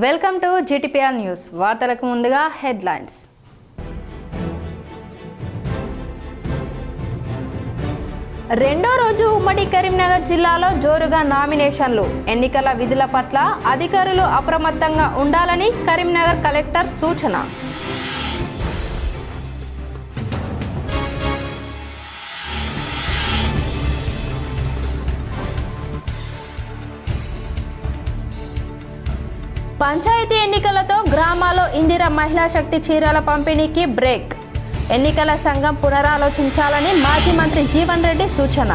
Welcome to GTPR news. వార్తలకు ముందుగా headlines. రెండో రోజు ఉమ్మడి కరీంనగర్ జిల్లాలో జోరుగా నామినేషన్లు. ఎన్నికల విధుల పట్ల అధికారులు అప్రమత్తంగా ఉండాలని కరీంనగర్ కలెక్టర్ సూచన. పంచాయతీ ఎన్నికలతో గ్రామాల్లో ఇందిరా మహిళా శక్తి చీరల పంపిణీకి బ్రేక్. ఎన్నికల సంఘం పునరాలోచించాలని మాజీ మంత్రి జీవన్ రెడ్డి సూచన.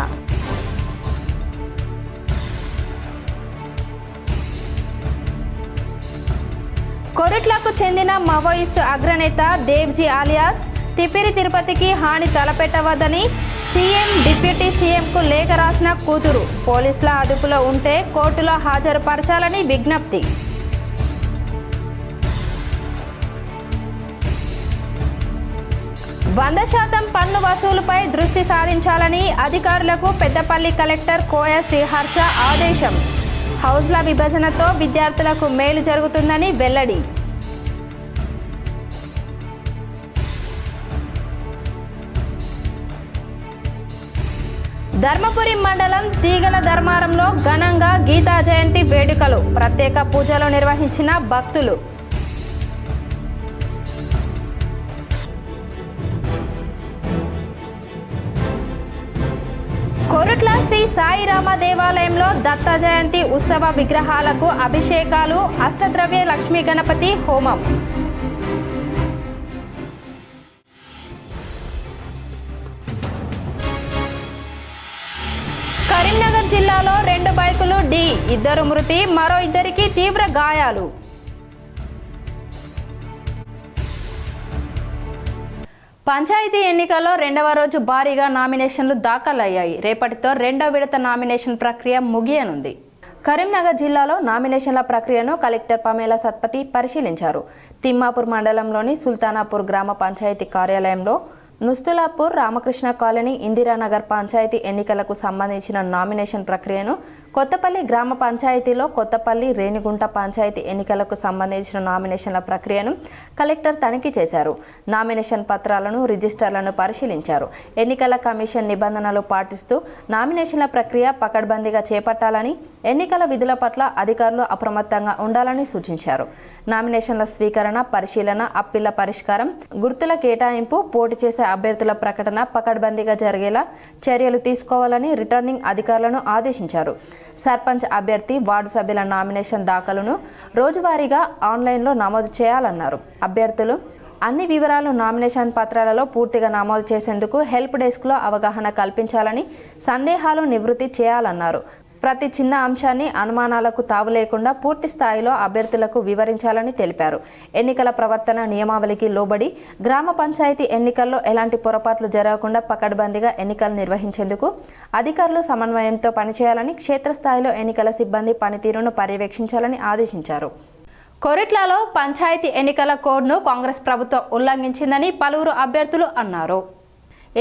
కొరిట్లకు చెందిన మావోయిస్టు అగ్రనేత దేవ్జీ ఆలియాస్ తిప్పిరి తిరుపతికి హాని తలపెట్టవద్దని సీఎం డిప్యూటీ సీఎంకు లేఖ రాసిన కూతురు. పోలీసుల అదుపులో ఉంటే కోర్టులో హాజరుపరచాలని విజ్ఞప్తి. 100% పన్ను వసూలుపై దృష్టి సారించాలని అధికారులకు పెద్దపల్లి కలెక్టర్ కోయ శ్రీహర్ష ఆదేశం. హౌస్ల విభజనతో విద్యార్థులకు మేలు జరుగుతుందని వెల్లడి. ధర్మపురి మండలం తీగల ధర్మారంలో ఘనంగా గీతా జయంతి వేడుకలు. ప్రత్యేక పూజలు నిర్వహించిన భక్తులు. కొరుట్ల శ్రీ సాయిరామ దేవాలయంలో దత్త జయంతి ఉత్సవ విగ్రహాలకు అభిషేకాలు, అష్టద్రవ్య లక్ష్మీ గణపతి హోమం. కరీంనగర్ జిల్లాలో 2 బైకులు ఢీ, 2 మృతి, మరో 2కి తీవ్ర గాయాలు. పంచాయతీ ఎన్నికల్లో 2వ రోజు భారీగా నామినేషన్లు దాఖలయ్యాయి. రేపటితో 2వ విడత నామినేషన్ ప్రక్రియ ముగియనుంది. కరీంనగర్ జిల్లాలో నామినేషన్ల ప్రక్రియను కలెక్టర్ పమేలా సత్పతి పరిశీలించారు. తిమ్మాపూర్ మండలంలోని సుల్తానాపూర్ గ్రామ పంచాయతీ కార్యాలయంలో నుస్తులాపూర్ రామకృష్ణ కాలనీ ఇందిరానగర్ పంచాయతీ ఎన్నికలకు సంబంధించిన నామినేషన్ ప్రక్రియను, కొత్తపల్లి గ్రామ పంచాయతీలో కొత్తపల్లి రేణిగుంట పంచాయతీ ఎన్నికలకు సంబంధించిన నామినేషన్ల ప్రక్రియను కలెక్టర్ తనిఖీ చేశారు. నామినేషన్ పత్రాలను, రిజిస్టర్లను పరిశీలించారు. ఎన్నికల కమిషన్ నిబంధనలు పాటిస్తూ నామినేషన్ల ప్రక్రియ పకడ్బందీగా చేపట్టాలని, ఎన్నికల విధుల పట్ల అధికారులు అప్రమత్తంగా ఉండాలని సూచించారు. నామినేషన్ల స్వీకరణ, పరిశీలన, అప్పీళ్ల పరిష్కారం, గుర్తుల కేటాయింపు, పోటీ చేసే అభ్యర్థుల ప్రకటన పకడ్బందీగా జరిగేలా చర్యలు తీసుకోవాలని రిటర్నింగ్ అధికారులను ఆదేశించారు. సర్పంచ్ అభ్యర్థి, వార్డు సభ్యుల నామినేషన్ దాఖలును రోజువారీగా ఆన్లైన్లో నమోదు చేయాలన్నారు. అభ్యర్థులు అన్ని వివరాలు నామినేషన్ పత్రాలలో పూర్తిగా నమోదు చేసేందుకు హెల్ప్ డెస్క్లో అవగాహన కల్పించాలని, సందేహాలు నివృత్తి చేయాలన్నారు. ప్రతి చిన్న అంశాన్ని అనుమానాలకు తావు లేకుండా పూర్తి స్థాయిలో అభ్యర్థులకు వివరించాలని తెలిపారు. ఎన్నికల ప్రవర్తన నియమావళికి లోబడి గ్రామ పంచాయతీ ఎన్నికల్లో ఎలాంటి పొరపాట్లు జరగకుండా పకడ్బందీగా ఎన్నికలు నిర్వహించేందుకు అధికారులు సమన్వయంతో పనిచేయాలని, క్షేత్రస్థాయిలో ఎన్నికల సిబ్బంది పనితీరును పర్యవేక్షించాలని ఆదేశించారు. కొరిట్లలో పంచాయతీ ఎన్నికల కోడ్ను కాంగ్రెస్ ప్రభుత్వం ఉల్లంఘించిందని పలువురు అభ్యర్థులు అన్నారు.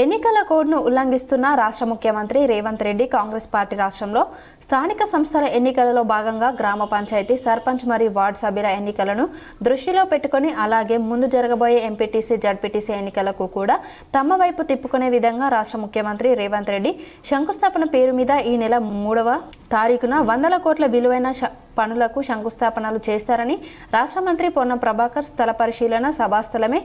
ఎన్నికల కోడ్ను ఉల్లంఘిస్తున్న రాష్ట్ర ముఖ్యమంత్రి రేవంత్ రెడ్డి కాంగ్రెస్ పార్టీ రాష్ట్రంలో స్థానిక సంస్థల ఎన్నికలలో భాగంగా గ్రామ పంచాయతీ, సర్పంచ్ మరియు వార్డు సభ్యుల ఎన్నికలను దృష్టిలో పెట్టుకుని, అలాగే ముందు జరగబోయే ఎంపీటీసీ, జడ్పీటీసీ ఎన్నికలకు కూడా తమ వైపు తిప్పుకునే విధంగా రాష్ట్ర ముఖ్యమంత్రి రేవంత్ రెడ్డి శంకుస్థాపన పేరు మీద ఈ నెల 3వ తారీఖున 100 కోట్ల విలువైన పనులకు శంకుస్థాపనలు చేస్తారని రాష్ట్ర మంత్రి పొన్నం ప్రభాకర్ స్థల పరిశీలన సభాస్థలమే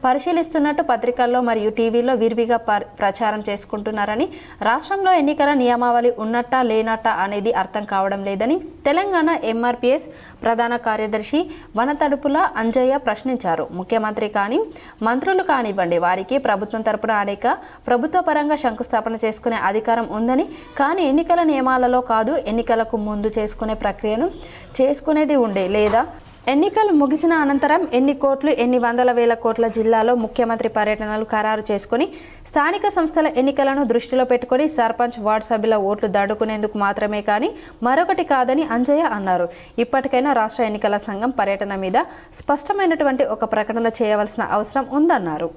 పరిశీలిస్తున్నట్టు పత్రికల్లో మరియు టీవీలో విరివిగా ప్రచారం చేసుకుంటున్నారని, రాష్ట్రంలో ఎన్నికల నియమావళి ఉన్నట్టా లేనట్టా అనేది అర్థం కావడం లేదని తెలంగాణ ఎంఆర్పీఎస్ ప్రధాన కార్యదర్శి వనతడుపుల అంజయ్య ప్రశ్నించారు. ముఖ్యమంత్రి కానీ, మంత్రులు కానివ్వండి, వారికి ప్రభుత్వం తరపున అనేక ప్రభుత్వ పరంగా శంకుస్థాపన చేసుకునే అధికారం ఉందని, కానీ ఎన్నికల నియమాలలో కాదు, ఎన్నికలకు ముందు చేసుకునే ప్రక్రియను చేసుకునేది ఉండే, లేదా ఎన్నికలు ముగిసిన అనంతరం ఎన్ని కోట్లు, ఎన్ని వందల వేల కోట్ల జిల్లాలో ముఖ్యమంత్రి పర్యటనలు ఖరారు చేసుకుని స్థానిక సంస్థల ఎన్నికలను దృష్టిలో పెట్టుకుని సర్పంచ్, వార్డు సభ్యుల ఓట్లు దాడుకునేందుకు మాత్రమే కానీ మరొకటి కాదని అంజయ్య అన్నారు. ఇప్పటికైనా రాష్ట్ర ఎన్నికల సంఘం పర్యటన మీద స్పష్టమైనటువంటి ఒక ప్రకటన చేయవలసిన అవసరం ఉందన్నారు.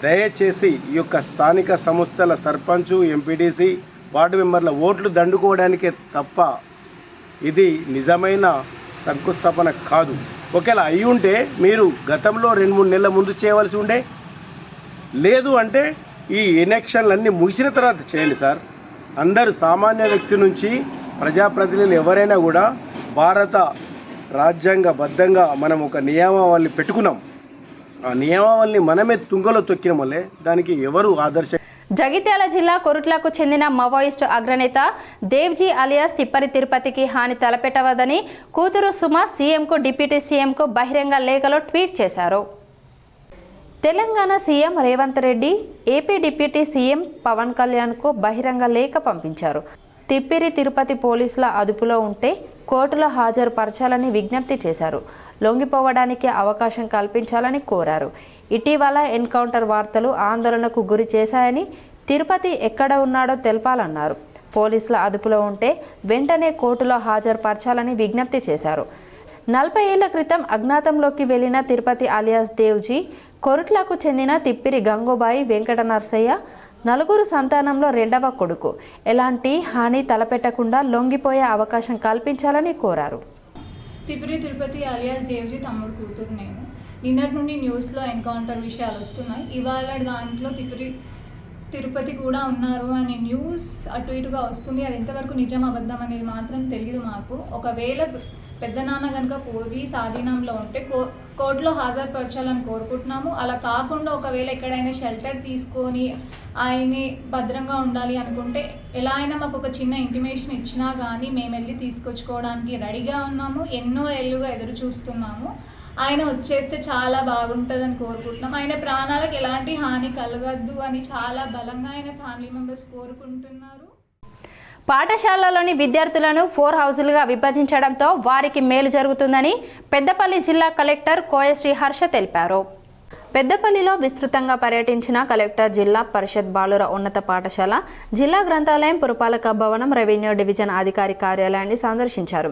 దయచేసి ఈ యొక్క స్థానిక సంస్థల సర్పంచ్, ఎంపీటీసీ, వార్డు మెంబర్ల ఓట్లు దండుకోవడానికే తప్ప ఇది నిజమైన శంకుస్థాపన కాదు. ఒకవేళ అయి ఉంటే మీరు గతంలో 2-3 నెలల ముందు చేయవలసి ఉండే, లేదు అంటే ఈ ఎలక్షన్లన్నీ ముగిసిన తర్వాత చేయండి సార్. అందరూ సామాన్య వ్యక్తి నుంచి ప్రజాప్రతినిధులు ఎవరైనా కూడా భారత రాజ్యాంగబద్ధంగా మనం ఒక నియమావళిని పెట్టుకున్నాం. ఆ నియమావళిని మనమే తుంగలో తొక్కిన వల్లే దానికి ఎవరు ఆదర్శ. జగిత్యాల జిల్లా కొరుట్లకు చెందిన మావోయిస్టు అగ్రనేత దేవ్జీ అలియాస్ తిప్పరి తిరుపతికి హాని తలపెట్టవద్దని కూతురు సుమ సీఎంకు డిప్యూటీ సీఎంకు బహిరంగ లేఖలో ట్వీట్ చేశారు. Telangana CM Revanth Reddy AP deputy CM Pavan కళ్యాణ్కు బహిరంగ లేఖ పంపించారు. తిప్పిరి తిరుపతి పోలీసుల అదుపులో ఉంటే కోర్టులో హాజరుపరచాలని విజ్ఞప్తి చేశారు. లొంగిపోవడానికి అవకాశం కల్పించాలని కోరారు. ఇటీవల ఎన్కౌంటర్ వార్తలు ఆందోళనకు గురి చేశాయని, తిరుపతి ఎక్కడ ఉన్నాడో తెలపాలన్నారు. పోలీసుల అదుపులో ఉంటే వెంటనే కోర్టులో హాజరుపరచాలని విజ్ఞప్తి చేశారు. 40 ఏళ్ల క్రితం అజ్ఞాతంలోకి వెళ్లిన తిరుపతి అలియాస్ దేవ్జీ కొరుట్లకు చెందిన తిప్పిరి గంగూబాయి వెంకట నరసయ్య 4 సంతానంలో 2వ కొడుకు. ఎలాంటి హాని తలపెట్టకుండా లొంగిపోయే అవకాశం కల్పించాలని కోరారు. తిప్పిరి తిరుపతి అలియాస్ దేవ్జీ తమ్ముడు కూతురు నేను. నిన్నటి నుండి న్యూస్లో ఎన్కౌంటర్ విషయాలు వస్తున్నాయి. ఇవాళ దాంట్లో తిరుపతి కూడా ఉన్నారు అనే న్యూస్ అటు ఇటుగా వస్తుంది. అది ఎంతవరకు నిజం అబద్ధం అనేది మాత్రం తెలియదు మాకు. ఒకవేళ పెద్దనాన్న కనుక పోలీస్ ఆధీనంలో ఉంటే కోర్టులో హాజరుపరచాలని కోరుకుంటున్నాము. అలా కాకుండా ఒకవేళ ఎక్కడైనా షెల్టర్ తీసుకొని ఆయన్ని భద్రంగా ఉండాలి అనుకుంటే ఎలా అయినా మాకు ఒక చిన్న ఇంటిమేషన్ ఇచ్చినా కానీ మేము వెళ్ళి తీసుకొచ్చుకోవడానికి రెడీగా ఉన్నాము. ఎన్నో ఏళ్ళుగా ఎదురు చూస్తున్నాము. ఆయన వచ్చేస్తే చాలా బాగుంటుందని కోరుకుంటున్నాం. ఆయన ప్రాణాలకు ఎలాంటి హాని కలగద్దు అని చాలా బలంగా ఆయన ఫ్యామిలీ మెంబర్స్ కోరుకుంటున్నారు. పాఠశాలలోని విద్యార్థులను 4 హౌజులుగా విభజించడంతో వారికి మేలు జరుగుతుందని పెద్దపల్లి జిల్లా కలెక్టర్ కోయశ్రీ హర్ష తెలిపారు. పెద్దపల్లిలో విస్తృతంగా పర్యటించిన కలెక్టర్ జిల్లా పరిషత్ బాలుర ఉన్నత పాఠశాల, జిల్లా గ్రంథాలయం, పురపాలక భవనం, రెవెన్యూ డివిజన్ అధికారి కార్యాలయాన్ని సందర్శించారు.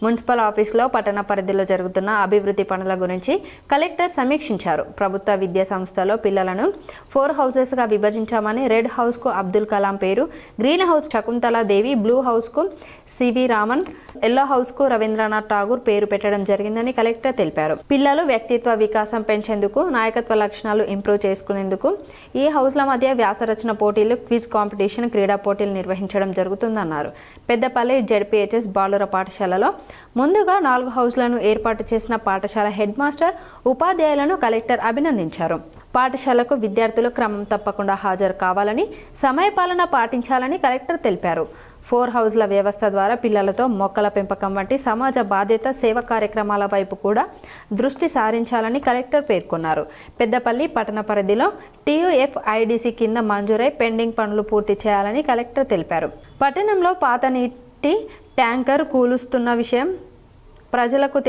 మున్సిపల్ ఆఫీసులో పట్టణ పరిధిలో జరుగుతున్న అభివృద్ధి పనుల గురించి కలెక్టర్ సమీక్షించారు. ప్రభుత్వ విద్యా సంస్థలో పిల్లలను 4 హౌజెస్గా విభజించామని, రెడ్ హౌస్కు అబ్దుల్ కలాం పేరు, green house Shakuntala Devi, blue హౌస్కు సివి రామన్, ఎల్లో హౌస్కు రవీంద్రనాథ్ ఠాగూర్ పేరు పెట్టడం జరిగిందని కలెక్టర్ తెలిపారు. పిల్లలు వ్యక్తిత్వ వికాసం పెంచేందుకు, నాయకత్వ లక్షణాలు ఇంప్రూవ్ చేసుకునేందుకు ఈ హౌస్ల మధ్య వ్యాసరచన పోటీలు, క్విజ్ కాంపిటీషన్, క్రీడా పోటీలు నిర్వహించడం జరుగుతుందన్నారు. పెద్దపల్లి జెడ్పీహెచ్ఎస్ బాలుర పాఠశాలలో ముందుగా 4 హౌస్లను ఏర్పాటు చేసిన పాఠశాల హెడ్ మాస్టర్, ఉపాధ్యాయులను కలెక్టర్ అభినందించారు. పాఠశాలకు విద్యార్థులు క్రమం తప్పకుండా హాజరు కావాలని, సమయపాలన పాటించాలని కలెక్టర్ తెలిపారు. 4 హౌస్ల వ్యవస్థ ద్వారా పిల్లలతో మొక్కల పెంపకం వంటి సమాజ బాధ్యత, సేవ కార్యక్రమాల వైపు కూడా దృష్టి సారించాలని కలెక్టర్ పేర్కొన్నారు. పెద్దపల్లి పట్టణ పరిధిలో TUFIDC కింద మంజూరై పెండింగ్ పనులు పూర్తి చేయాలని కలెక్టర్ తెలిపారు. పట్టణంలో పాత నీటి ట్యాంకర్ కూలుస్తున్న విషయం ప్రజలకు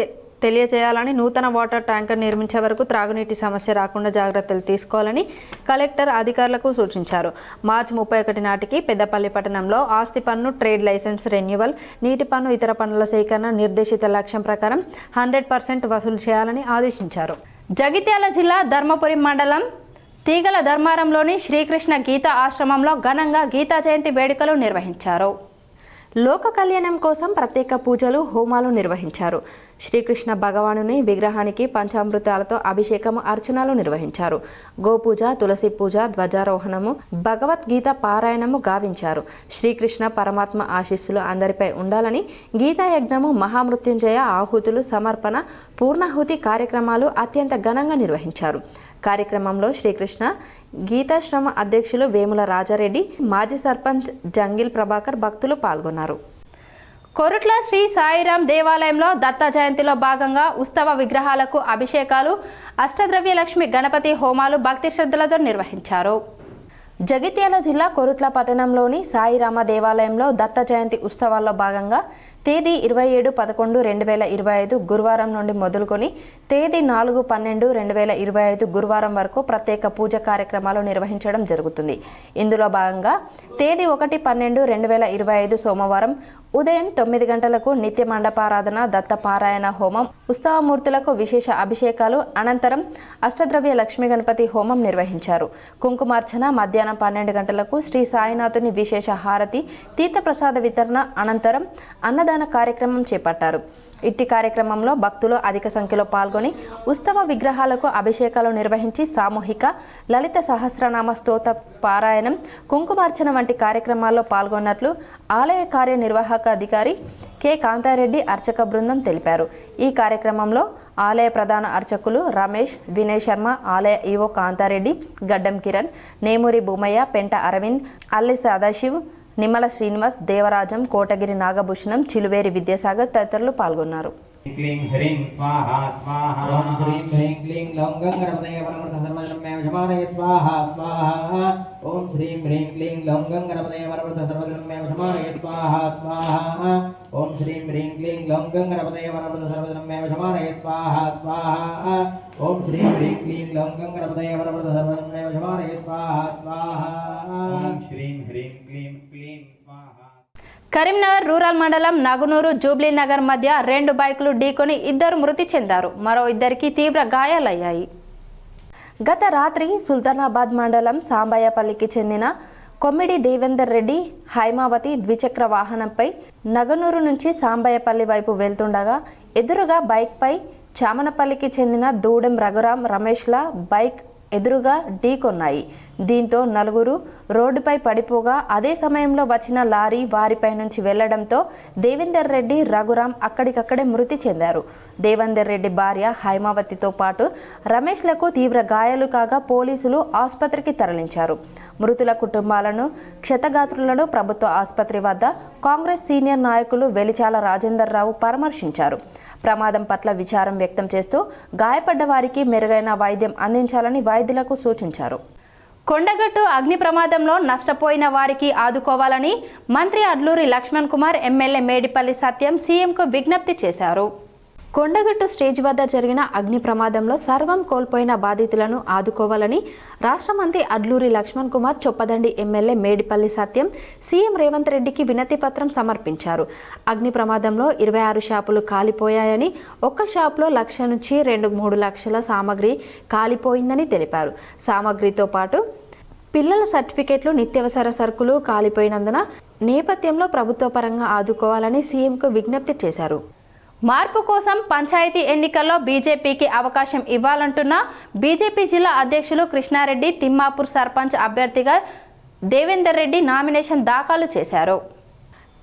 తెలియజేయాలని, నూతన వాటర్ ట్యాంకర్ నిర్మించే వరకు త్రాగునీటి సమస్య రాకుండా జాగ్రత్తలు తీసుకోవాలని కలెక్టర్ అధికారులకు సూచించారు. మార్చి 31 నాటికి పెద్దపల్లి పట్టణంలో ఆస్తి పన్ను, ట్రేడ్ లైసెన్స్ రెన్యువల్, నీటి పన్ను, ఇతర పన్నుల సేకరణ నిర్దేశిత లక్ష్యం ప్రకారం 100% వసూలు చేయాలని ఆదేశించారు. జగిత్యాల జిల్లా ధర్మపురి మండలం తీగల ధర్మారంలోని శ్రీకృష్ణ గీతా ఆశ్రమంలో ఘనంగా గీతా జయంతి వేడుకలు నిర్వహించారు. లోక కళ్యాణం కోసం ప్రత్యేక పూజలు, హోమాలు నిర్వహించారు. శ్రీకృష్ణ భగవానుని విగ్రహానికి పంచామృతాలతో అభిషేకము, అర్చనలు నిర్వహించారు. గోపూజ, తులసి పూజ, ధ్వజారోహణము, భగవద్గీత పారాయణము గావించారు. శ్రీకృష్ణ పరమాత్మ ఆశీస్సులు అందరిపై ఉండాలని గీతాయజ్ఞము, మహామృత్యుంజయ ఆహుతులు, సమర్పణ, పూర్ణాహుతి కార్యక్రమాలు అత్యంత ఘనంగా నిర్వహించారు. కార్యక్రమంలో శ్రీకృష్ణ గీతాశ్రమ అధ్యక్షులు వేముల రాజారెడ్డి, మాజీ సర్పంచ్ జంగిల్ ప్రభాకర్ భక్తులు పాల్గొన్నారు. కొరుట్ల శ్రీ సాయిరాం దేవాలయంలో దత్త జయంతిలో భాగంగా ఉత్సవ విగ్రహాలకు అభిషేకాలు, అష్టద్రవ్య లక్ష్మి గణపతి హోమాలు భక్తి శ్రద్ధలతో నిర్వహించారు. జగిత్యాల జిల్లా కొరుట్ల పట్టణంలోని సాయిరామ దేవాలయంలో దత్త జయంతి ఉత్సవాల్లో భాగంగా తేదీ 27/11/2025 గురువారం నుండి మొదలుకొని తేదీ 4/12/2025 గురువారం వరకు ప్రత్యేక పూజ కార్యక్రమాలు నిర్వహించడం జరుగుతుంది. ఇందులో భాగంగా తేదీ 1/12/2025 సోమవారం ఉదయం 9 గంటలకు నిత్య మండపారాధన, దత్త పారాయణ హోమం, ఉత్సవమూర్తులకు విశేష అభిషేకాలు, అనంతరం అష్టద్రవ్య లక్ష్మీ గణపతి హోమం నిర్వహించారు. కుంకుమార్చన మధ్యాహ్నం 12 గంటలకు శ్రీ సాయినాథుని విశేష హారతి, తీర్థప్రసాద వితరణ అనంతరం అన్నదాన కార్యక్రమం చేపట్టారు. ఇట్టి కార్యక్రమంలో భక్తులు అధిక సంఖ్యలో పాల్గొని ఉత్సవ విగ్రహాలకు అభిషేకాలు నిర్వహించి సామూహిక లలిత సహస్రనామ స్తోత్ర పారాయణం, కుంకుమార్చన వంటి కార్యక్రమాల్లో పాల్గొన్నట్లు ఆలయ కార్యనిర్వాహక అధికారి కె కాంతారెడ్డి అర్చక బృందం తెలిపారు. ఈ కార్యక్రమంలో ఆలయ ప్రధాన అర్చకులు రమేష్, వినయ్ శర్మ, ఆలయ ఈవో కాంతారెడ్డి, గడ్డం కిరణ్, నేమూరి భూమయ్య, పెంట అరవింద్, అల్లి సదాశివ్, నిమ్మల శ్రీనివాస్, దేవరాజం, కోటగిరి నాగభూషణం, చిలువేరి విద్యాసాగర్ తదితరులు పాల్గొన్నారు. क्लीं ह्रीं स्वाहा स्वाहा ओम श्रीं ह्रीं क्लीं लौं गंगणपतये वरवरद सर्वजनं मे वशमानये स्वाहा स्वाहा ओम श्रीं ह्रीं क्लीं लौं गंगणपतये वरवरद सर्वजनं मे वशमानये स्वाहा स्वाहा ओम श्रीं ह्रीं क्लीं लौं गंगणपतये वरवरद सर्वजनं मे वशमानये स्वाहा स्वाहा ओम श्रीं ह्रीं क्लीं लौं गंगणपतये वरवरद सर्वजनं मे वशमानये स्वाहा स्वाहा ओम श्रीं ह्रीं क्लीं क्लीं स्वाहा. కరీంనగర్ రూరల్ మండలం నగునూరు జూబ్లీ నగర్ మధ్య 2 బైకులు ఢీకొని 2 మృతి చెందారు. మరో 2కి తీవ్ర గాయాలయ్యాయి. గత రాత్రి సుల్తానాబాద్ మండలం సాంబయ్యపల్లికి చెందిన కొమ్మిడి దేవేందర్ రెడ్డి హైమావతి ద్విచక్ర వాహనంపై నగనూరు నుంచి సాంబయ్యపల్లి వైపు వెళ్తుండగా ఎదురుగా బైక్పై చామనపల్లికి చెందిన దూడెం రఘురాం, రమేష్ల బైక్ ఎదురుగా ఢీకొన్నాయి. దీంతో నలుగురు రోడ్డుపై పడిపోగా అదే సమయంలో వచ్చిన లారీ వారిపై నుంచి వెళ్లడంతో దేవేందర్ రెడ్డి, రఘురాం అక్కడికక్కడే మృతి చెందారు. దేవేందర్ రెడ్డి భార్య హైమావతితో పాటు రమేష్లకు తీవ్ర గాయాలు కాగా పోలీసులు ఆసుపత్రికి తరలించారు. మృతుల కుటుంబాలను, క్షతగాత్రులను ప్రభుత్వ ఆసుపత్రి వద్ద కాంగ్రెస్ సీనియర్ నాయకులు వెలిచాల రాజేందర్ రావు పరామర్శించారు. ప్రమాదం పట్ల విచారం వ్యక్తం చేస్తూ గాయపడ్డ వారికి మెరుగైన వైద్యం అందించాలని వైద్యులకు సూచించారు. కొండగట్టు అగ్ని ప్రమాదంలో నష్టపోయిన వారికి ఆదుకోవాలని మంత్రి అడ్లూరి లక్ష్మణ్ కుమార్, ఎమ్మెల్యే మేడిపల్లి సత్యం సీఎంకు విజ్ఞప్తి చేశారు. కొండగట్టు స్టేజ్ వద్ద జరిగిన అగ్ని ప్రమాదంలో సర్వం కోల్పోయిన బాధితులను ఆదుకోవాలని రాష్ట్ర మంత్రి అడ్లూరి లక్ష్మణ్ కుమార్, చొప్పదండి ఎమ్మెల్యే మేడిపల్లి సత్యం సీఎం రేవంత్ రెడ్డికి వినతి పత్రం సమర్పించారు. అగ్ని ప్రమాదంలో 26 షాపులు కాలిపోయాయని, ఒక్క షాపులో 1,00,000 నుంచి 2-3 లక్షల సామగ్రి కాలిపోయిందని తెలిపారు. సామగ్రితో పాటు పిల్లల సర్టిఫికెట్లు, నిత్యావసర సరుకులు కాలిపోయినందున నేపథ్యంలో ప్రభుత్వ పరంగా ఆదుకోవాలని సీఎంకు విజ్ఞప్తి చేశారు. మార్పు కోసం పంచాయతీ ఎన్నికల్లో బీజేపీకి అవకాశం ఇవ్వాలంటున్న బీజేపీ జిల్లా అధ్యక్షులు కృష్ణారెడ్డి తిమ్మాపూర్ సర్పంచ్ అభ్యర్థిగా దేవేందర్ రెడ్డి నామినేషన్ దాఖలు చేశారు.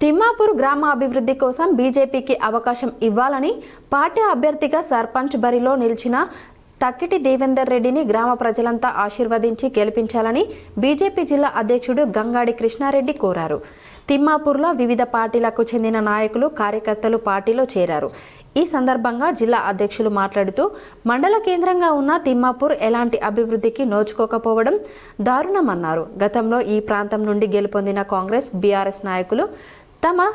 తిమ్మాపూర్ గ్రామ అభివృద్ధి కోసం బీజేపీకి అవకాశం ఇవ్వాలని పార్టీ అభ్యర్థిగా సర్పంచ్ బరిలో నిలిచిన తక్కిటి దేవేందర్ రెడ్డిని గ్రామ ప్రజలంతా ఆశీర్వదించి గెలిపించాలని బీజేపీ జిల్లా అధ్యక్షుడు గంగాడి కృష్ణారెడ్డి కోరారు. తిమ్మాపూర్లో వివిధ పార్టీలకు చెందిన నాయకులు, కార్యకర్తలు పార్టీలో చేరారు. ఈ సందర్భంగా జిల్లా అధ్యక్షులు మాట్లాడుతూ మండల కేంద్రంగా ఉన్న తిమ్మాపూర్ ఎలాంటి అభివృద్ధికి నోచుకోకపోవడం దారుణమన్నారు. గతంలో ఈ ప్రాంతం నుండి గెలుపొందిన కాంగ్రెస్, బీఆర్ఎస్ నాయకులు తమ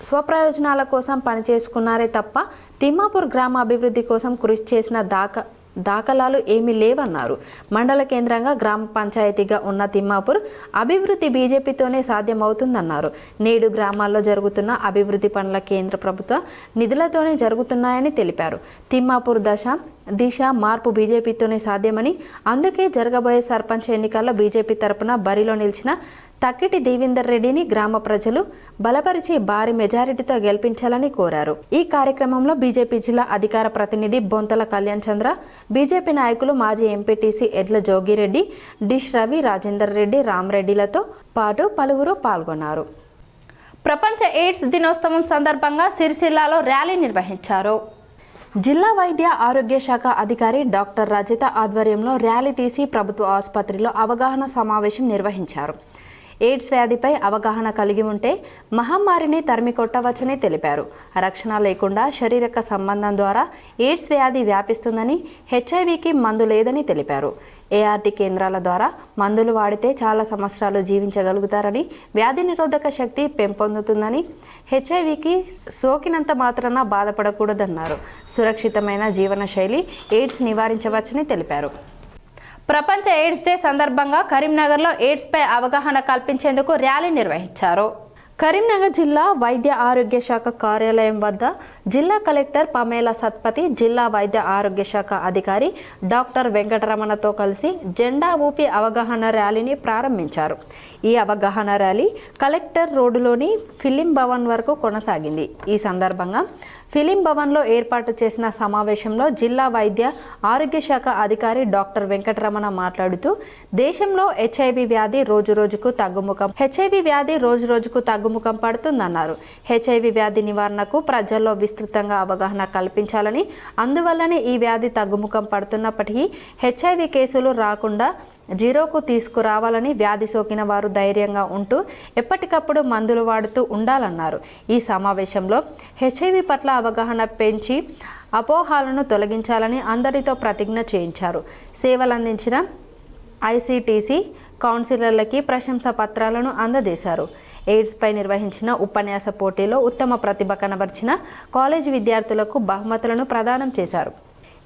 స్వప్రయోజనాల కోసం పనిచేసుకున్నారే తప్ప తిమ్మాపూర్ గ్రామ అభివృద్ధి కోసం కృషి చేసిన దాఖలాలు ఏమీ లేవన్నారు. మండల కేంద్రంగా గ్రామ పంచాయతీగా ఉన్న తిమ్మాపూర్ అభివృద్ధి బీజేపీతోనే సాధ్యమవుతుందన్నారు. నేడు గ్రామాల్లో జరుగుతున్న అభివృద్ధి పనుల కేంద్ర ప్రభుత్వ నిధులతోనే జరుగుతున్నాయని తెలిపారు. తిమ్మాపూర్ దిశ మార్పు బీజేపీతోనే సాధ్యమని, అందుకే జరగబోయే సర్పంచ్ ఎన్నికల్లో బీజేపీ తరపున బరిలో నిలిచిన తక్కిటి దేవేందర్ రెడ్డిని గ్రామ ప్రజలు బలపరిచి భారీ మెజారిటీతో గెలిపించాలని కోరారు. ఈ కార్యక్రమంలో బీజేపీ జిల్లా అధికార ప్రతినిధి బొంతల కళ్యాణ్ చంద్ర, బీజేపీ నాయకులు మాజీ ఎంపీటీసీ ఎడ్ల జోగిరెడ్డి, డిష్ రవి, రాజేందర్ రెడ్డి, రామరెడ్డిలతో పాటు పలువురు పాల్గొన్నారు. ప్రపంచ ఎయిడ్స్ దినోత్సవం సందర్భంగా సిరిసిల్లాలో ర్యాలీ నిర్వహించారు. జిల్లా వైద్య ఆరోగ్య శాఖ అధికారి డాక్టర్ రజిత ఆధ్వర్యంలో ర్యాలీ తీసి ప్రభుత్వ ఆసుపత్రిలో అవగాహన సమావేశం నిర్వహించారు. ఎయిడ్స్ వ్యాధిపై అవగాహన కలిగి ఉంటే మహమ్మారిని తరిమి కొట్టవచ్చని తెలిపారు. రక్షణ లేకుండా శారీరక సంబంధం ద్వారా ఎయిడ్స్ వ్యాధి వ్యాపిస్తుందని, హెచ్ఐవికి మందు లేదని తెలిపారు. ఏఆర్టీ కేంద్రాల ద్వారా మందులు వాడితే చాలా సంవత్సరాలు జీవించగలుగుతారని, వ్యాధి నిరోధక శక్తి పెంపొందుతుందని, హెచ్ఐవికి సోకినంత మాత్రాన బాధపడకూడదన్నారు. సురక్షితమైన జీవన శైలి ఎయిడ్స్ నివారించవచ్చని తెలిపారు. ప్రపంచ ఎయిడ్స్ డే సందర్భంగా కరీంనగర్లో ఎయిడ్స్పై అవగాహన కల్పించేందుకు ర్యాలీ నిర్వహించారు. కరీంనగర్ జిల్లా వైద్య ఆరోగ్య శాఖ కార్యాలయం వద్ద జిల్లా కలెక్టర్ పమేలా సత్పతి, జిల్లా వైద్య ఆరోగ్య శాఖ అధికారి డాక్టర్ వెంకటరమణతో కలిసి జెండా ఊపి అవగాహన ర్యాలీని ప్రారంభించారు. ఈ అవగాహన ర్యాలీ కలెక్టర్ రోడ్డులోని ఫిలిం భవన్ వరకు కొనసాగింది. ఈ సందర్భంగా ఫిలిం భవన్లో ఏర్పాటు చేసిన సమావేశంలో జిల్లా వైద్య ఆరోగ్య శాఖ అధికారి డాక్టర్ వెంకటరమణ మాట్లాడుతూ దేశంలో హెచ్ఐవి వ్యాధి రోజురోజుకు తగ్గుముఖం పడుతుందన్నారు. హెచ్ఐవి వ్యాధి నివారణకు ప్రజల్లో విస్తృతంగా అవగాహన కల్పించాలని, అందువల్లనే ఈ వ్యాధి తగ్గుముఖం పడుతున్నప్పటికీ హెచ్ఐవి కేసులు రాకుండా జీరోకు తీసుకురావాలని, వ్యాధి సోకిన వారు ధైర్యంగా ఉంటూ ఎప్పటికప్పుడు మందులు వాడుతూ ఉండాలన్నారు. ఈ సమావేశంలో హెచ్ఐవి పట్ల అవగాహన పెంచి అపోహాలను తొలగించాలని అందరితో ప్రతిజ్ఞ చేయించారు. సేవలందించిన ఐసిటిసి కౌన్సిలర్లకి ప్రశంసా పత్రాలను అందజేశారు. ఎయిడ్స్పై నిర్వహించిన ఉపన్యాస పోటీలో ఉత్తమ ప్రతిభ కనబర్చిన కాలేజీ విద్యార్థులకు బహుమతులను ప్రదానం చేశారు.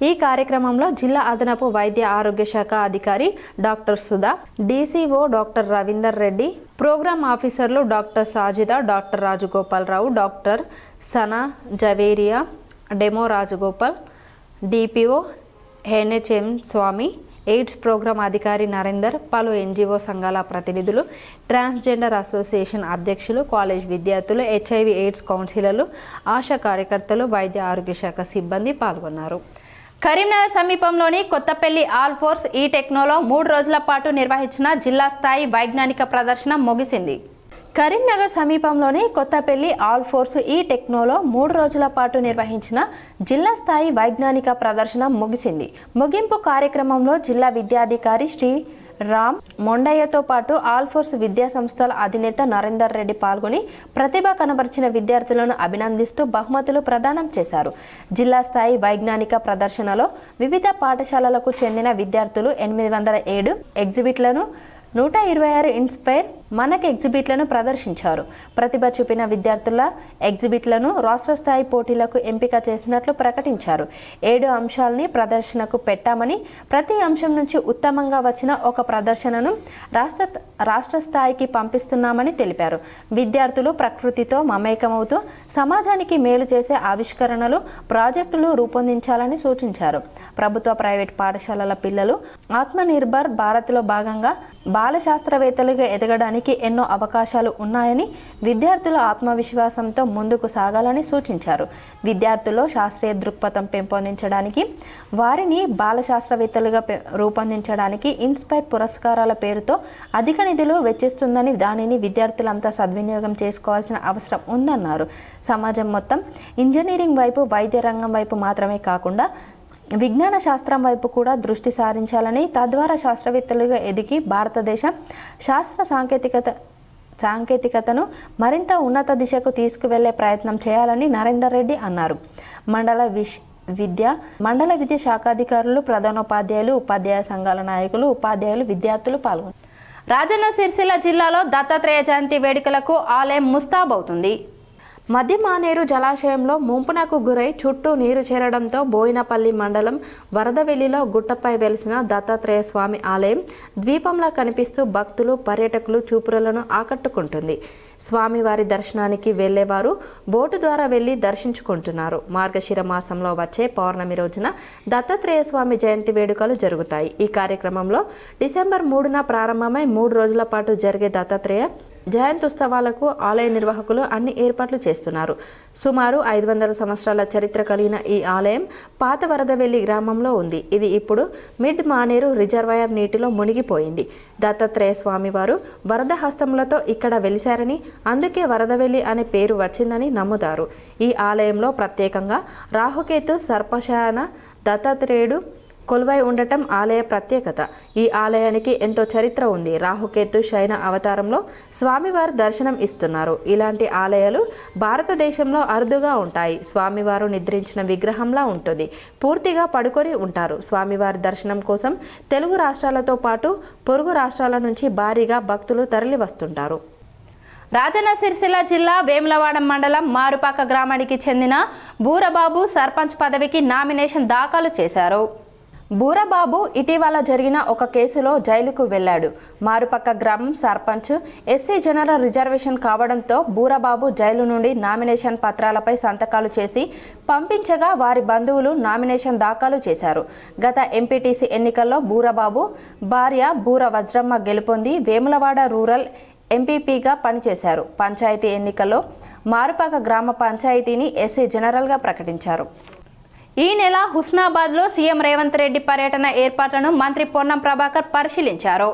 ఈ కార్యక్రమంలో జిల్లా అదనపు వైద్య ఆరోగ్య శాఖ అధికారి doctor Sudha, DCO doctor Ravinder Reddy, program ఆఫీసర్లు doctor Sajida, doctor Rajagopalarao, doctor Sana Javeria, DEMO Rajagopal, DPO NHM Swamy, AIDS program అధికారి నరేందర్, పలు ఎన్జిఓ సంఘాల ప్రతినిధులు, ట్రాన్స్జెండర్ అసోసియేషన్ అధ్యక్షులు, కాలేజ్ విద్యార్థులు, హెచ్ఐవి ఎయిడ్స్ కౌన్సిలర్లు, ఆశా కార్యకర్తలు, వైద్య ఆరోగ్య శాఖ సిబ్బంది పాల్గొన్నారు. కరీంనగర్ సమీపంలోని కొత్తపల్లి ఆల్ ఫోర్స్ ఈ టెక్నోలో 3 రోజుల పాటు నిర్వహించిన జిల్లా స్థాయి వైజ్ఞానిక ప్రదర్శన ముగిసింది. కరీంనగర్ సమీపంలోని కొత్తపల్లి ఆల్ ఫోర్స్ ఈ టెక్నోలో 3 రోజుల పాటు నిర్వహించిన జిల్లా స్థాయి వైజ్ఞానిక ప్రదర్శన ముగిసింది. ముగింపు కార్యక్రమంలో జిల్లా విద్యాధికారి శ్రీ రామ్ మొండయ్యతో పాటు ఆల్ ఫోర్స్ విద్యా సంస్థల అధినేత నరేందర్ రెడ్డి పాల్గొని ప్రతిభ కనబరిచిన విద్యార్థులను అభినందిస్తూ బహుమతులు ప్రదానం చేశారు. జిల్లా స్థాయి వైజ్ఞానిక ప్రదర్శనలో వివిధ పాఠశాలలకు చెందిన విద్యార్థులు 807 ఎగ్జిబిట్లను, 126 ఇన్స్పైర్ మనక్ ఎగ్జిబిట్లను ప్రదర్శించారు. ప్రతిభ చూపిన విద్యార్థుల ఎగ్జిబిట్లను రాష్ట్ర స్థాయి పోటీలకు ఎంపిక చేసినట్లు ప్రకటించారు. 7 అంశాలని ప్రదర్శనకు పెట్టామని, ప్రతి అంశం నుంచి ఉత్తమంగా వచ్చిన ఒక ప్రదర్శనను రాష్ట్ర స్థాయికి పంపిస్తున్నామని తెలిపారు. విద్యార్థులు ప్రకృతితో మమేకమవుతూ సమాజానికి మేలు చేసే ఆవిష్కరణలు, ప్రాజెక్టులు రూపొందించాలని సూచించారు. ప్రభుత్వ, ప్రైవేట్ పాఠశాలల పిల్లలు ఆత్మనిర్భర్ భారత్లో భాగంగా బాల శాస్త్రవేత్తలుగా ఎదగడానికి ఎన్నో అవకాశాలు ఉన్నాయని, విద్యార్థుల ఆత్మవిశ్వాసంతో ముందుకు సాగాలని సూచించారు. విద్యార్థుల్లో శాస్త్రీయ దృక్పథం పెంపొందించడానికి, వారిని బాల శాస్త్రవేత్తలుగా రూపొందించడానికి ఇన్స్పైర్ పురస్కారాల పేరుతో అధిక నిధులు వెచ్చిస్తుందని, దానిని విద్యార్థులంతా సద్వినియోగం చేసుకోవాల్సిన అవసరం ఉందన్నారు. సమాజం మొత్తం ఇంజనీరింగ్ వైపు, వైద్య రంగం వైపు మాత్రమే కాకుండా విజ్ఞాన శాస్త్రం వైపు కూడా దృష్టి సారించాలని, తద్వారా శాస్త్రవేత్తలుగా ఎదిగి భారతదేశ శాస్త్ర సాంకేతికతను మరింత ఉన్నత దిశకు తీసుకువెళ్లే ప్రయత్నం చేయాలని నరేందర్ రెడ్డి అన్నారు. మండల విద్య శాఖాధికారులు, ప్రధానోపాధ్యాయులు, ఉపాధ్యాయ సంఘాల నాయకులు, ఉపాధ్యాయులు, విద్యార్థులు పాల్గొన్నారు. రాజన్న సిరిసిల్ల జిల్లాలో దత్తాత్రేయ జయంతి వేడుకలకు ఆలయం ముస్తాబవుతుంది. మధ్య మానేరు జలాశయంలో ముంపునకు గురై చుట్టూ నీరు చేరడంతో బోయినపల్లి మండలం వరదవెల్లిలో గుట్టపై వెలిసిన దత్తాత్రేయ స్వామి ఆలయం ద్వీపంలా కనిపిస్తూ భక్తులు, పర్యాటకులు చూపులను ఆకట్టుకుంటుంది. స్వామివారి దర్శనానికి వెళ్లేవారు బోటు ద్వారా వెళ్లి దర్శించుకుంటున్నారు. మార్గశిర మాసంలో వచ్చే పౌర్ణమి రోజున దత్తాత్రేయ స్వామి జయంతి వేడుకలు జరుగుతాయి. ఈ కార్యక్రమంలో డిసెంబర్ 3న ప్రారంభమై 3 రోజుల పాటు జరిగే దత్తాత్రేయ జయంత్యుత్సవాలకు ఆలయ నిర్వాహకులు అన్ని ఏర్పాట్లు చేస్తున్నారు. సుమారు 500 సంవత్సరాల చరిత్ర కలిగిన ఈ ఆలయం పాత వరదవెల్లి గ్రామంలో ఉంది. ఇది ఇప్పుడు మిడ్ మానేరు రిజర్వాయర్ నీటిలో మునిగిపోయింది. దత్తాత్రేయ స్వామివారు వరద హస్తములతో ఇక్కడ వెలిశారని, అందుకే వరదవెల్లి అనే పేరు వచ్చిందని నమ్ముతారు. ఈ ఆలయంలో ప్రత్యేకంగా రాహుకేతు సర్పశాయన దత్తాత్రేయుడు కొలువై ఉండటం ఆలయ ప్రత్యేకత. ఈ ఆలయానికి ఎంతో చరిత్ర ఉంది. రాహుకేతు శయన అవతారంలో స్వామివారు దర్శనం ఇస్తున్నారు. ఇలాంటి ఆలయాలు భారతదేశంలో అరుదుగా ఉంటాయి. స్వామివారు నిద్రించిన విగ్రహంలా ఉంటుంది. పూర్తిగా పడుకొని ఉంటారు. స్వామివారి దర్శనం కోసం తెలుగు రాష్ట్రాలతో పాటు పొరుగు రాష్ట్రాల నుంచి భారీగా భక్తులు తరలి వస్తుంటారు. రాజన్న సిరిసిల్ల జిల్లా వేములవాడ మండలం మారుపాక గ్రామానికి చెందిన బూరబాబు సర్పంచ్ పదవికి నామినేషన్ దాఖలు చేశారు. బూరబాబు ఇటీవల జరిగిన ఒక కేసులో జైలుకు వెళ్లాడు. మారుపక్క గ్రామం సర్పంచ్ ఎస్సీ జనరల్ రిజర్వేషన్ కావడంతో బూరబాబు జైలు నుండి నామినేషన్ పత్రాలపై సంతకాలు చేసి పంపించగా వారి బంధువులు నామినేషన్ దాఖలు చేశారు. గత ఎంపీటీసీ ఎన్నికల్లో బూరబాబు భార్య బూర వజ్రమ్మ గెలుపొంది వేములవాడ రూరల్ ఎంపీపీగా పనిచేశారు. పంచాయతీ ఎన్నికల్లో మారుపక్క గ్రామ పంచాయతీని ఎస్సీ జనరల్గా ప్రకటించారు. ఈ నెల హుస్నాబాద్లో సీఎం రేవంత్ రెడ్డి పర్యటన ఏర్పాట్లను మంత్రి పొన్నం ప్రభాకర్ పరిశీలించారు.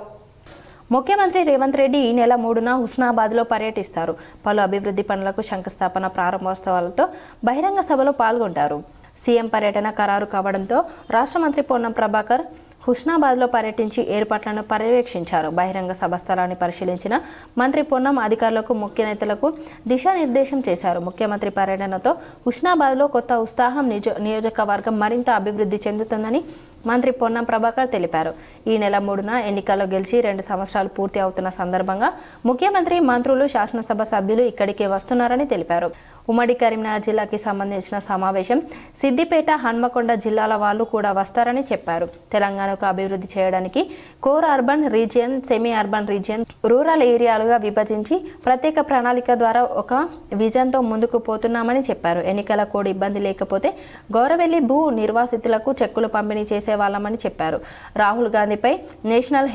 ముఖ్యమంత్రి రేవంత్ రెడ్డి ఈ నెల 3న హుస్నాబాద్లో పర్యటిస్తారు. పలు అభివృద్ధి పనులకు శంకుస్థాపన, ప్రారంభోత్సవాలతో బహిరంగ సభలో పాల్గొంటారు. సీఎం పర్యటన ఖరారు కావడంతో రాష్ట్ర మంత్రి పొన్నం ప్రభాకర్ హుస్నాబాద్లో పర్యటించి ఏర్పాట్లను పర్యవేక్షించారు. బహిరంగ సభ స్థలాన్ని పరిశీలించిన మంత్రి పొన్నం అధికారులకు, ముఖ్య నేతలకు దిశానిర్దేశం చేశారు. ముఖ్యమంత్రి పర్యటనతో హుస్నాబాద్లో కొత్త ఉత్సాహం, నియోజకవర్గం మరింత అభివృద్ధి చెందుతుందని మంత్రి పొన్నం ప్రభాకర్ తెలిపారు. ఈ నెల 3న ఎన్నికల్లో గెలిచి 2 సంవత్సరాలు పూర్తి అవుతున్న సందర్భంగా ముఖ్యమంత్రి, మంత్రులు, శాసనసభ సభ్యులు ఇక్కడికే వస్తున్నారని తెలిపారు. ఉమ్మడి కరీంనగర్ జిల్లాకి సంబంధించిన సమావేశం సిద్దిపేట, హన్మకొండ జిల్లాల వాళ్ళు కూడా వస్తారని చెప్పారు. తెలంగాణకు అభివృద్ధి చేయడానికి core urban region, semi urban region, rural ఏరియాలుగా విభజించి ప్రత్యేక ప్రణాళిక ద్వారా ఒక విజన్తో ముందుకు పోతున్నామని చెప్పారు. ఎన్నికల కోడ్ ఇబ్బంది లేకపోతే గౌరవెల్లి భూ నిర్వాసితులకు చెక్కులు పంపిణీ చేసేవాళ్ళమని చెప్పారు. రాహుల్ గాంధీపై నేషనల్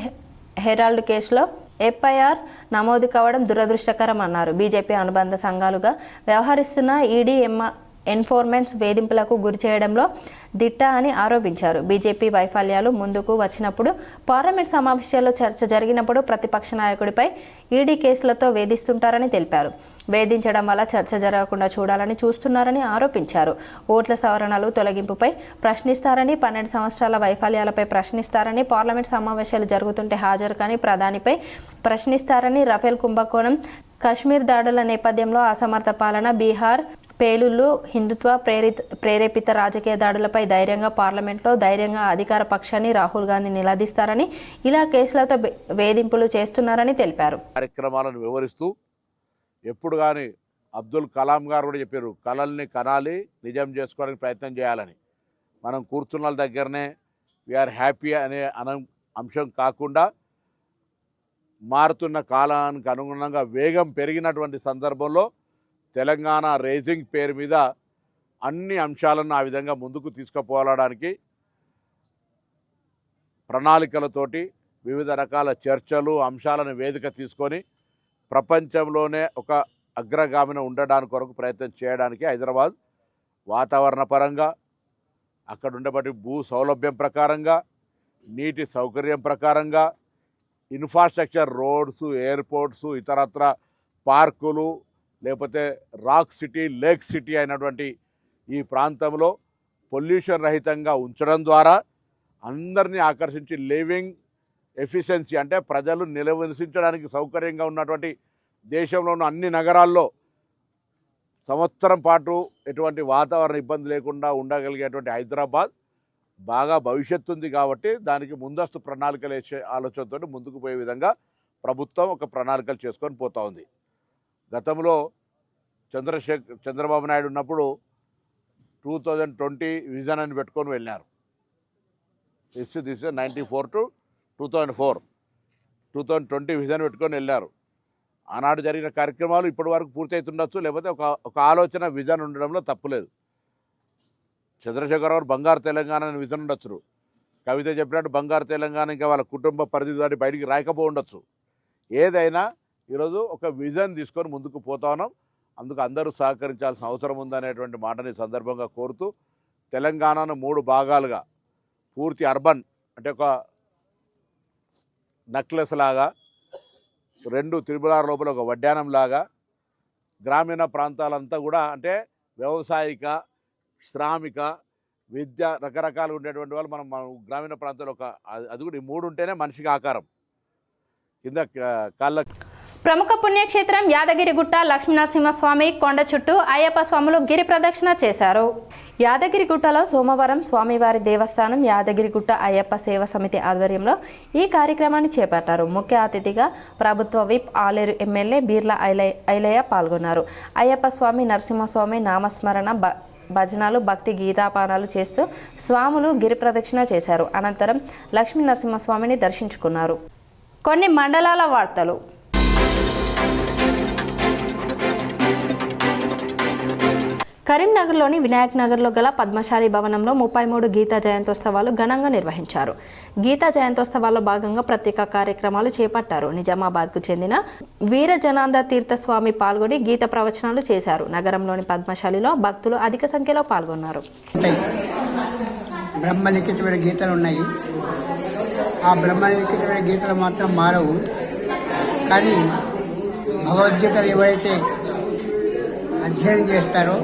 హెరాల్డ్ కేసులో ఎఫ్ఐఆర్ నమోదు కావడం దురదృష్టకరం అన్నారు. బీజేపీ అనుబంధ సంఘాలుగా వ్యవహరిస్తున్న ఈడీ, ఎన్ఫోర్స్మెంట్ వేధింపులకు గురి చేయడంలో దిట్ట అని ఆరోపించారు. బీజేపీ వైఫల్యాలు ముందుకు వచ్చినప్పుడు, పార్లమెంట్ సమావేశాల్లో చర్చ జరిగినప్పుడు ప్రతిపక్ష నాయకుడిపై ఈడీ కేసులతో వేధిస్తుంటారని తెలిపారు. వేధించడం వల్ల చర్చ జరగకుండా చూడాలని చూస్తున్నారని ఆరోపించారు. ఓట్ల సవరణలు, తొలగింపుపై ప్రశ్నిస్తారని, 12 సంవత్సరాల వైఫల్యాలపై ప్రశ్నిస్తారని, పార్లమెంట్ సమావేశాలు జరుగుతుంటే హాజరు కాని ప్రధానిపై ప్రశ్నిస్తారని, రఫేల్ కుంభకోణం, కశ్మీర్ దాడుల నేపథ్యంలో అసమర్థ పాలన, బీహార్ పేలుళ్లు, హిందుత్వ ప్రేరేపిత రాజకీయ దాడులపై ధైర్యంగా పార్లమెంట్లో ధైర్యంగా అధికార పక్షాన్ని రాహుల్ గాంధీ నిలదీస్తారని, ఇలా కేసులతో వేధింపులు చేస్తున్నారని తెలిపారు. కార్యక్రమాలను వివరిస్తూ ఎప్పుడు కానీ అబ్దుల్ కలాం గారు కూడా చెప్పారు, కళల్ని కనాలి, నిజం చేసుకోవడానికి ప్రయత్నం చేయాలని. మనం కూర్చున్న దగ్గరనే వీఆర్ హ్యాపీ అనే అంశం కాకుండా మారుతున్న కాలానికి అనుగుణంగా వేగం పెరిగినటువంటి సందర్భంలో తెలంగాణ రైజింగ్ పేరు మీద అన్ని అంశాలను ఆ విధంగా ముందుకు తీసుకుపోవడానికి ప్రణాళికలతోటి వివిధ రకాల చర్చలు, అంశాలను వేదిక తీసుకొని ప్రపంచంలోనే ఒక అగ్రగామిన ఉండడానికి కొరకు ప్రయత్నం చేయడానికి హైదరాబాద్ వాతావరణ పరంగా, అక్కడ ఉండబట్టి భూ సౌలభ్యం ప్రకారంగా, నీటి సౌకర్యం ప్రకారంగా, ఇన్ఫ్రాస్ట్రక్చర్, రోడ్స్, ఎయిర్పోర్ట్స్, ఇతరత్ర పార్కులు, లేకపోతే రాక్ సిటీ, లేక్ సిటీ అయినటువంటి ఈ ప్రాంతంలో పొల్యూషన్ రహితంగా ఉంచడం ద్వారా అందరినీ ఆకర్షించి లివింగ్ ఎఫిషియన్సీ అంటే ప్రజలు నివసించడానికి సౌకర్యంగా ఉన్నటువంటి దేశంలో ఉన్న అన్ని నగరాల్లో సంవత్సరం పాటు ఎటువంటి వాతావరణ ఇబ్బంది లేకుండా ఉండగలిగేటువంటి హైదరాబాద్ బాగా భవిష్యత్తు ఉంది. కాబట్టి దానికి ముందస్తు ప్రణాళికలు వేసే ఆలోచనతో ముందుకు పోయే విధంగా ప్రభుత్వం ఒక ప్రణాళికలు చేసుకొని పోతూ ఉంది. గతంలో చంద్రబాబు నాయుడు ఉన్నప్పుడు 2020 విజన్ అని పెట్టుకొని వెళ్ళినారు. దిస్ 94 to 2004 2020 విజన్ పెట్టుకొని వెళ్ళారు. ఆనాడు జరిగిన కార్యక్రమాలు ఇప్పటి వరకు పూర్తి అవుతుండొచ్చు, లేకపోతే ఒక ఆలోచన విజన్ ఉండడంలో తప్పులేదు. చంద్రశేఖరరావు బంగారు తెలంగాణ అని విజన్ ఉండొచ్చు, కవిత చెప్పినట్టు బంగారు తెలంగాణ ఇంకా వాళ్ళ కుటుంబ పరిధి దాటి బయటికి రాకపో ఉండొచ్చు. ఏదైనా ఈరోజు ఒక విజన్ తీసుకొని ముందుకు పోతా ఉన్నాం. అందుకు అందరూ సహకరించాల్సిన అవసరం ఉందనేటువంటి మాటని సందర్భంగా కోరుతూ, తెలంగాణను 3 భాగాలుగా పూర్తి అర్బన్ అంటే ఒక నెక్లెస్ లాగా, 2 త్రిపులార్ లోపల ఒక వడ్డానం లాగా, గ్రామీణ ప్రాంతాలంతా కూడా అంటే వ్యవసాయిక, శ్రామిక, విద్య రకరకాలుగా ఉండేటువంటి వాళ్ళు మనం గ్రామీణ ప్రాంతాల్లో అది కూడా ఈ 3 ఉంటేనే మనిషికి ఆకారం. కింద కాళ్ళ ప్రముఖ పుణ్యక్షేత్రం యాదగిరిగుట్ట లక్ష్మీనరసింహస్వామి కొండ చుట్టూ అయ్యప్ప స్వాములు గిరి ప్రదక్షిణ చేశారు. యాదగిరిగుట్టలో సోమవారం స్వామివారి దేవస్థానం యాదగిరిగుట్ట అయ్యప్ప సేవ సమితి ఆధ్వర్యంలో ఈ కార్యక్రమాన్ని చేపట్టారు. ముఖ్య అతిథిగా ప్రభుత్వ విప్ ఆలేరు ఎమ్మెల్యే బీర్ల ఐలయ్య పాల్గొన్నారు. అయ్యప్ప స్వామి, నరసింహస్వామి నామస్మరణ భజనాలు భక్తి గీతాపానాలు చేస్తూ స్వాములు గిరి ప్రదక్షిణ చేశారు. అనంతరం లక్ష్మీ నరసింహస్వామిని దర్శించుకున్నారు. కొన్ని మండలాల వార్తలు. కరీంనగర్లోని వినాయక్ నగర్లో గల పద్మశాలి భవనంలో 33 గీతా జయంతోత్సవాలు ఘనంగా నిర్వహించారు. గీతా జయంతోత్సవాల్లో భాగంగా ప్రత్యేక కార్యక్రమాలు చేపట్టారు. నిజామాబాద్కు చెందిన వీర జనాంద తీర్థస్వామి పాల్గొని గీత ప్రవచనాలు చేశారు. నగరంలోని పద్మశాలిలో భక్తులు అధిక సంఖ్యలో పాల్గొన్నారు. బ్రహ్మలిఖితమైన గీతలు ఉన్నాయి. ఆ బ్రహ్మలిఖితమైన గీతలు మాత్రం మారవు. కానీ భగవద్గీతలు ఎవరైతే అధ్యయనం చేస్తారో,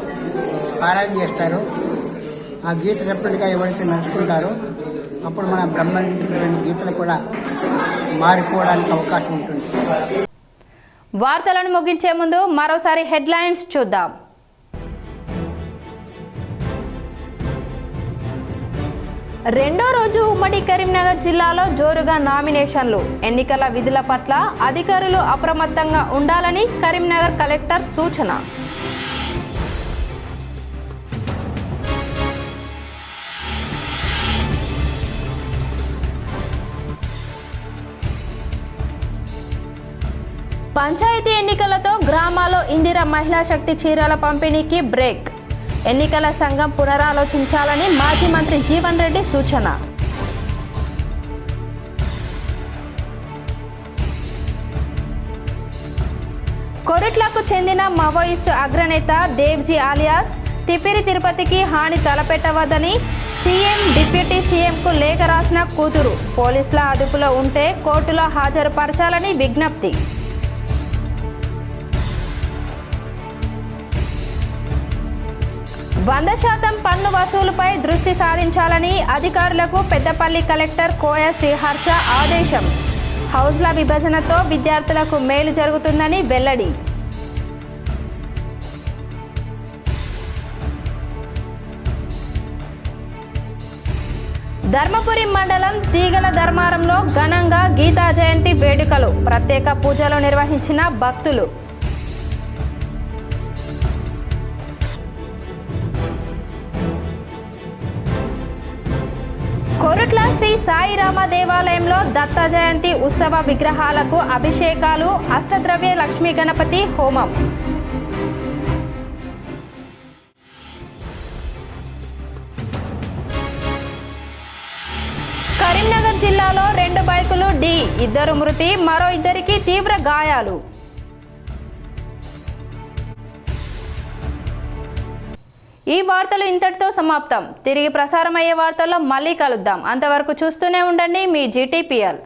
పారాయణ చేస్తారో, ఆ గీత చెప్పినట్టుగా ఎవరైతే నడుచుకుంటారో అప్పుడు మన బ్రహ్మలిఖితమైన గీతలు కూడా మారిపోవడానికి అవకాశం ఉంటుంది. వార్తలను ముగించే ముందు మరోసారి హెడ్లైన్స్ చూద్దాం. రెండో రోజు ఉమ్మడి కరీంనగర్ జిల్లాలో జోరుగా నామినేషన్లు. ఎన్నికల విధుల పట్ల అధికారులు అప్రమత్తంగా ఉండాలని కరీంనగర్ కలెక్టర్ సూచన. పంచాయతీ ఎన్నికలతో గ్రామాల్లో ఇందిరా మహిళా శక్తి చీరల పంపిణీకి బ్రేక్. ఎన్నికల సంఘం పునరాలోచించాలని మాజీ మంత్రి జీవన్ రెడ్డి సూచన. కొరిట్లకు చెందిన మావోయిస్టు అగ్రనేత దేవ్జీ ఆలియాస్ తిప్పిరి తిరుపతికి హాని తలపెట్టవద్దని సీఎం డిప్యూటీ సీఎంకు లేఖ రాసిన కూతురు. పోలీసుల అదుపులో ఉంటే కోర్టులో హాజరుపరచాలని విజ్ఞప్తి. 100% పన్ను వసూలుపై దృష్టి సారించాలని అధికారులకు పెద్దపల్లి కలెక్టర్ కోయ శ్రీహర్ష ఆదేశం. హౌస్ల విభజనతో విద్యార్థులకు మేలు జరుగుతుందని వెల్లడి. ధర్మపురి మండలం తీగల ధర్మారంలో ఘనంగా గీతా జయంతి వేడుకలు. ప్రత్యేక పూజలు నిర్వహించిన భక్తులు. కొరుట్ల శ్రీ సాయిరామ దేవాలయంలో దత్త జయంతి ఉత్సవ విగ్రహాలకు అభిషేకాలు, అష్టద్రవ్య లక్ష్మీ గణపతి హోమం. కరీంనగర్ జిల్లాలో 2 బైకులు ఢీ, 2 మృతి, మరో 2కి తీవ్ర గాయాలు. ఈ వార్తలు ఇంతటితో సమాప్తం. తిరిగి ప్రసారమయ్యే వార్తల్లో మళ్ళీ కలుద్దాం. అంతవరకు చూస్తూనే ఉండండి మీ GTPL.